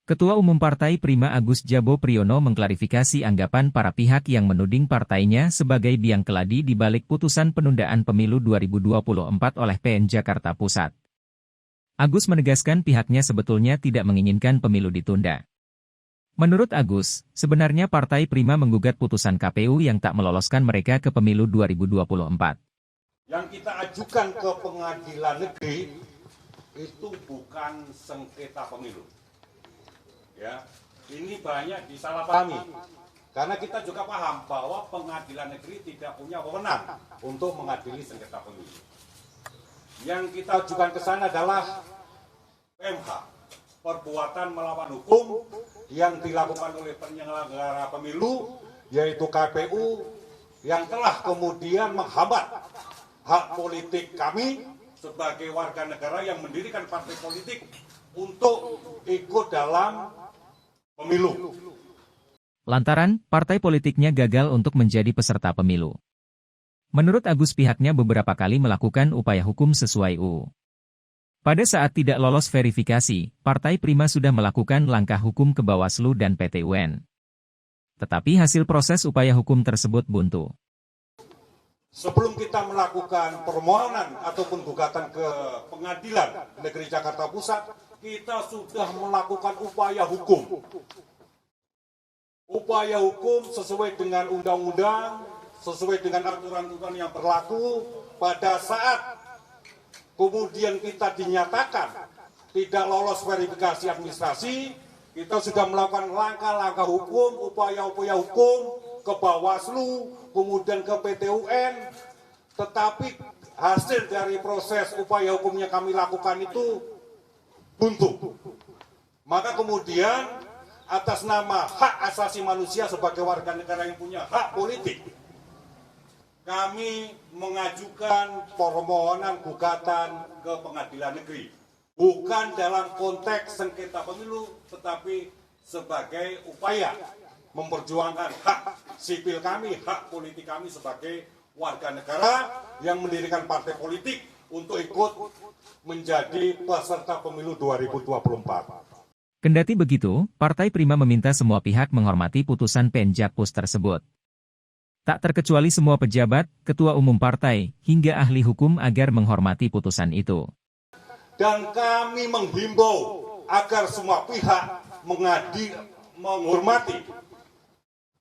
Ketua Umum Partai Prima Agus Jabo Priyono mengklarifikasi anggapan para pihak yang menuding partainya sebagai biang keladi di balik putusan penundaan pemilu 2024 oleh PN Jakarta Pusat. Agus menegaskan pihaknya sebetulnya tidak menginginkan pemilu ditunda. Menurut Agus, sebenarnya Partai Prima menggugat putusan KPU yang tak meloloskan mereka ke pemilu 2024. Yang kita ajukan ke pengadilan negeri itu bukan sengketa pemilu. Ya, ini banyak disalahpahami. Karena kita juga paham bahwa pengadilan negeri tidak punya wewenang untuk mengadili sengketa pemilu. Yang kita ajukan ke sana adalah PMH, perbuatan melawan hukum yang dilakukan oleh penyelenggara pemilu, yaitu KPU, yang telah kemudian menghambat hak politik kami sebagai warga negara yang mendirikan partai politik untuk ikut dalam pemilu. Lantaran, partai politiknya gagal untuk menjadi peserta pemilu. Menurut Agus, pihaknya beberapa kali melakukan upaya hukum sesuai UU. Pada saat tidak lolos verifikasi, Partai Prima sudah melakukan langkah hukum ke Bawaslu dan PT UN. Tetapi hasil proses upaya hukum tersebut buntu. Sebelum kita melakukan permohonan ataupun gugatan ke Pengadilan Negeri Jakarta Pusat, kita sudah melakukan upaya hukum. Upaya hukum sesuai dengan undang-undang, sesuai dengan aturan-aturan yang berlaku. Pada saat kemudian kita dinyatakan tidak lolos verifikasi administrasi, kita sudah melakukan langkah-langkah hukum, upaya-upaya hukum ke Bawaslu, kemudian ke PT UN, tetapi hasil dari proses upaya hukum yang kami lakukan itu buntu. Maka kemudian atas nama hak asasi manusia sebagai warga negara yang punya hak politik, kami mengajukan permohonan gugatan ke pengadilan negeri. Bukan dalam konteks sengketa pemilu, tetapi sebagai upaya memperjuangkan hak sipil kami, hak politik kami sebagai warga negara yang mendirikan partai politik untuk ikut menjadi peserta pemilu 2024. Kendati begitu, Partai Prima meminta semua pihak menghormati putusan PN Jakpus tersebut. Tak terkecuali semua pejabat, ketua umum partai, hingga ahli hukum agar menghormati putusan itu. Dan kami menghimbau agar semua pihak menghormati.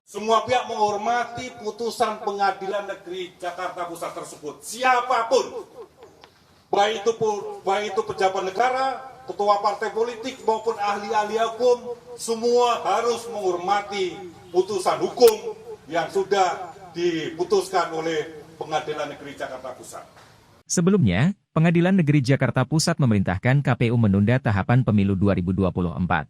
Semua pihak menghormati putusan Pengadilan Negeri Jakarta Pusat tersebut. Siapapun, baik itu pejabat negara, ketua partai politik maupun ahli-ahli hukum, semua harus menghormati putusan hukum yang sudah diputuskan oleh Pengadilan Negeri Jakarta Pusat. Sebelumnya, Pengadilan Negeri Jakarta Pusat memerintahkan KPU menunda tahapan pemilu 2024.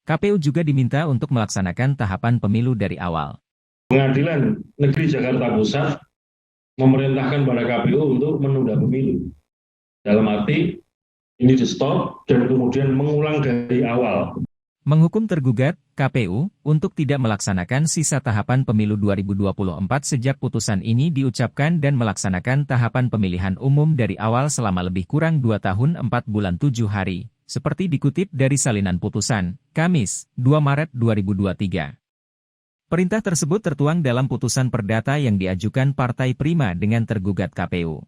KPU juga diminta untuk melaksanakan tahapan pemilu dari awal. Pengadilan Negeri Jakarta Pusat memerintahkan pada KPU untuk menunda pemilu. Dalam arti, ini di stop dan kemudian mengulang dari awal. Menghukum tergugat, KPU, untuk tidak melaksanakan sisa tahapan pemilu 2024 sejak putusan ini diucapkan dan melaksanakan tahapan pemilihan umum dari awal selama lebih kurang 2 tahun 4 bulan 7 hari, seperti dikutip dari salinan putusan, Kamis, 2 Maret 2023. Perintah tersebut tertuang dalam putusan perdata yang diajukan Partai Prima dengan tergugat KPU.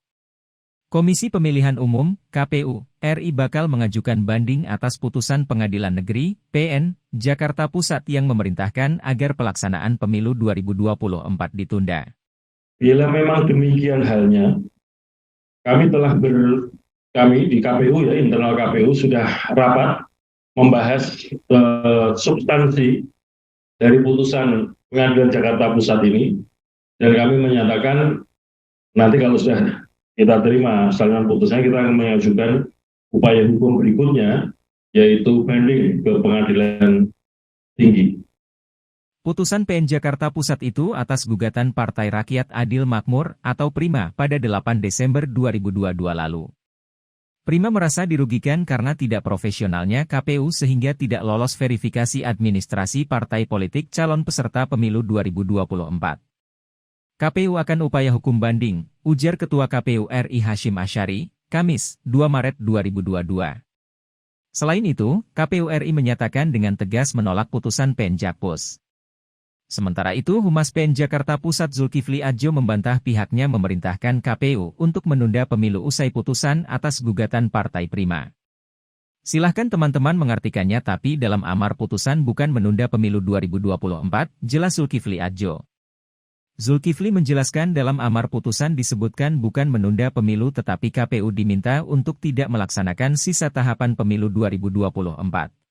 Komisi Pemilihan Umum, KPU, RI bakal mengajukan banding atas putusan Pengadilan Negeri, PN, Jakarta Pusat yang memerintahkan agar pelaksanaan pemilu 2024 ditunda. Bila memang demikian halnya, kami di KPU ya, internal KPU sudah rapat membahas substansi dari putusan Pengadilan Jakarta Pusat ini, dan kami menyatakan nanti kalau sudah kita terima salinan putusannya, kita akan mengajukan upaya hukum berikutnya, yaitu banding ke Pengadilan Tinggi. Putusan PN Jakarta Pusat itu atas gugatan Partai Rakyat Adil Makmur atau Prima pada 8 Desember 2022 lalu. Prima merasa dirugikan karena tidak profesionalnya KPU sehingga tidak lolos verifikasi administrasi partai politik calon peserta pemilu 2024. KPU akan upaya hukum banding, ujar Ketua KPU RI Hashim Asyari, Kamis, 2 Maret 2022. Selain itu, KPU RI menyatakan dengan tegas menolak putusan PN Jakpus. Sementara itu, Humas PN Jakarta Pusat Zulkifli Adjo membantah pihaknya memerintahkan KPU untuk menunda pemilu usai putusan atas gugatan Partai Prima. Silahkan teman-teman mengartikannya, tapi dalam amar putusan bukan menunda pemilu 2024, jelas Zulkifli Adjo. Zulkifli menjelaskan dalam amar putusan disebutkan bukan menunda pemilu tetapi KPU diminta untuk tidak melaksanakan sisa tahapan pemilu 2024.